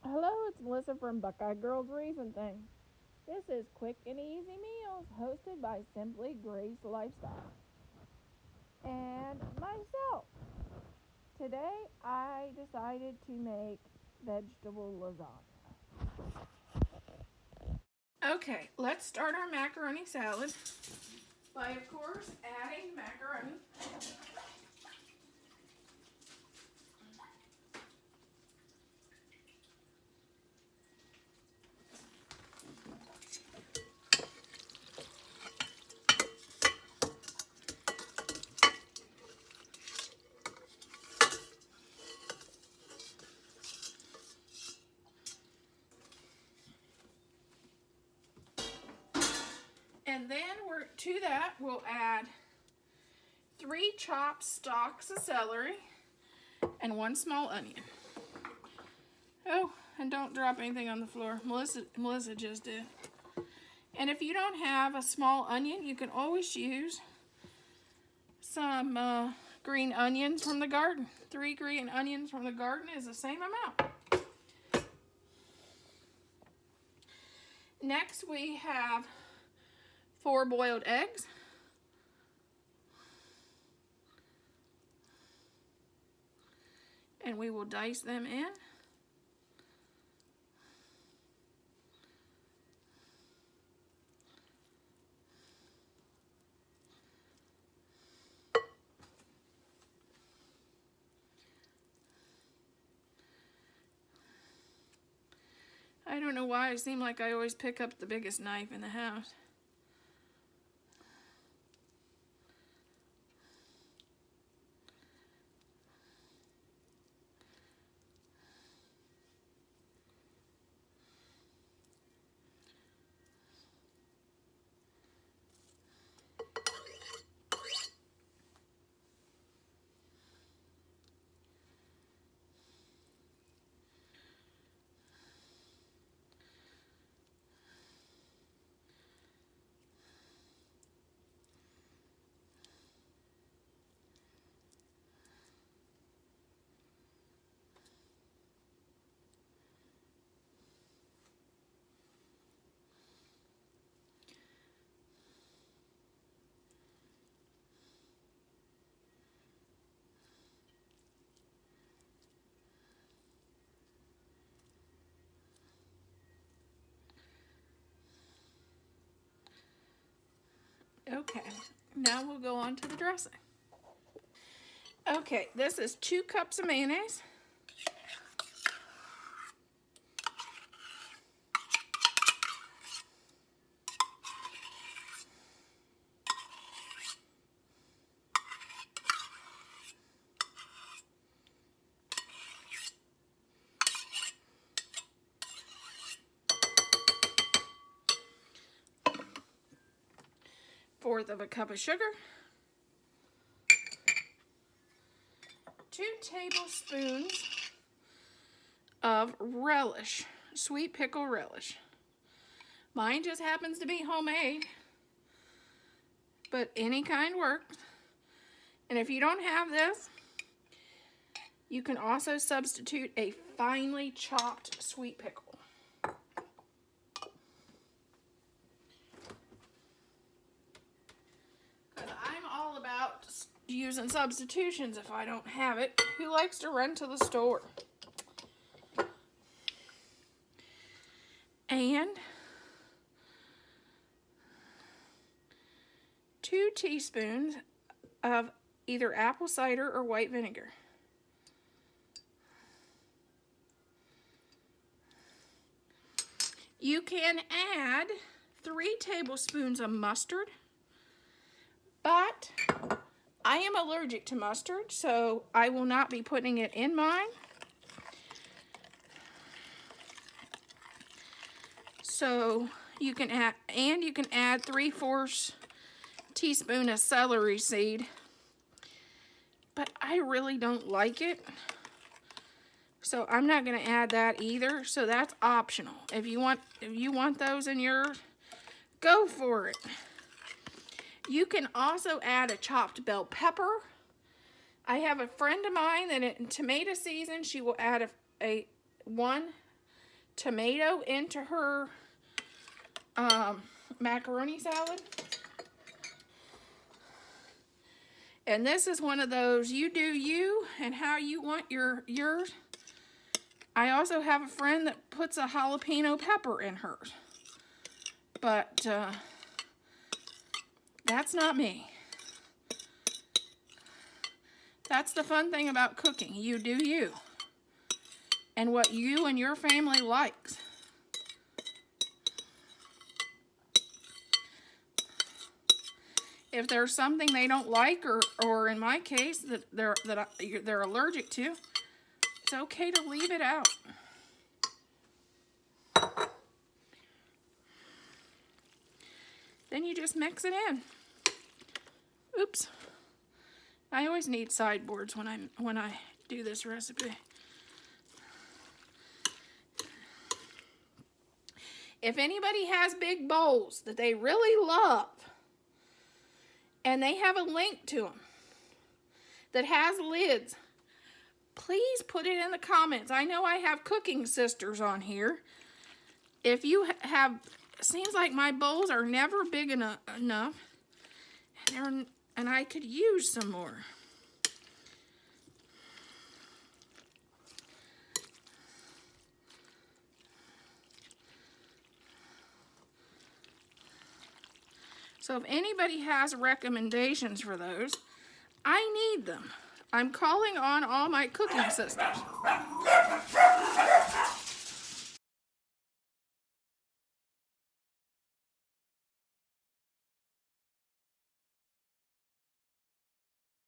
Hello, it's Melissa from Buckeye Girls Reason Thing. This is Quick and Easy Meals hosted by Simply Grace Lifestyle and myself. Today I decided to make vegetable lasagna. Okay, let's start our macaroni salad by, of course, adding macaroni. And then to that we'll add 3 chopped stalks of celery and 1 small onion. Oh, and don't drop anything on the floor. Melissa just did. And if you don't have a small onion, you can always use some green onions from the garden. 3 green onions from the garden is the same amount. Next we have 4 boiled eggs. And we will dice them in. I don't know why I seem like I always pick up the biggest knife in the house. Okay, now we'll go on to the dressing. Okay, this is 2 cups of mayonnaise. Fourth of a cup of sugar. 2 tablespoons of relish, sweet pickle relish. Mine just happens to be homemade, but any kind works. And if you don't have this, you can also substitute a finely chopped sweet pickle. Because I'm all about using substitutions if I don't have it. Who likes to run to the store? And 2 teaspoons of either apple cider or white vinegar. You can add 3 tablespoons of mustard, but I am allergic to mustard, so I will not be putting it in mine. So you can add, and you can add 3/4 teaspoon of celery seed, but I really don't like it, so I'm not going to add that either. So that's optional. If you want those in yours, go for it. You can also add a chopped bell pepper. I have a friend of mine that in tomato season she will add a 1 tomato into her macaroni salad. And this is one of those, you do you and how you want yours. I also have a friend that puts a jalapeno pepper in hers. But that's not me. That's the fun thing about cooking. You do you. And what you and your family likes. If there's something they don't like, or in my case, that they're allergic to, it's okay to leave it out. Then you just mix it in. Oops. I always need sideboards when I do this recipe. If anybody has big bowls that they really love, and they have a link to them that has lids, please put it in the comments. I know I have cooking sisters on here. If you have, seems like my bowls are never big enough, and I could use some more. So if anybody has recommendations for those, I need them. I'm calling on all my cooking sisters.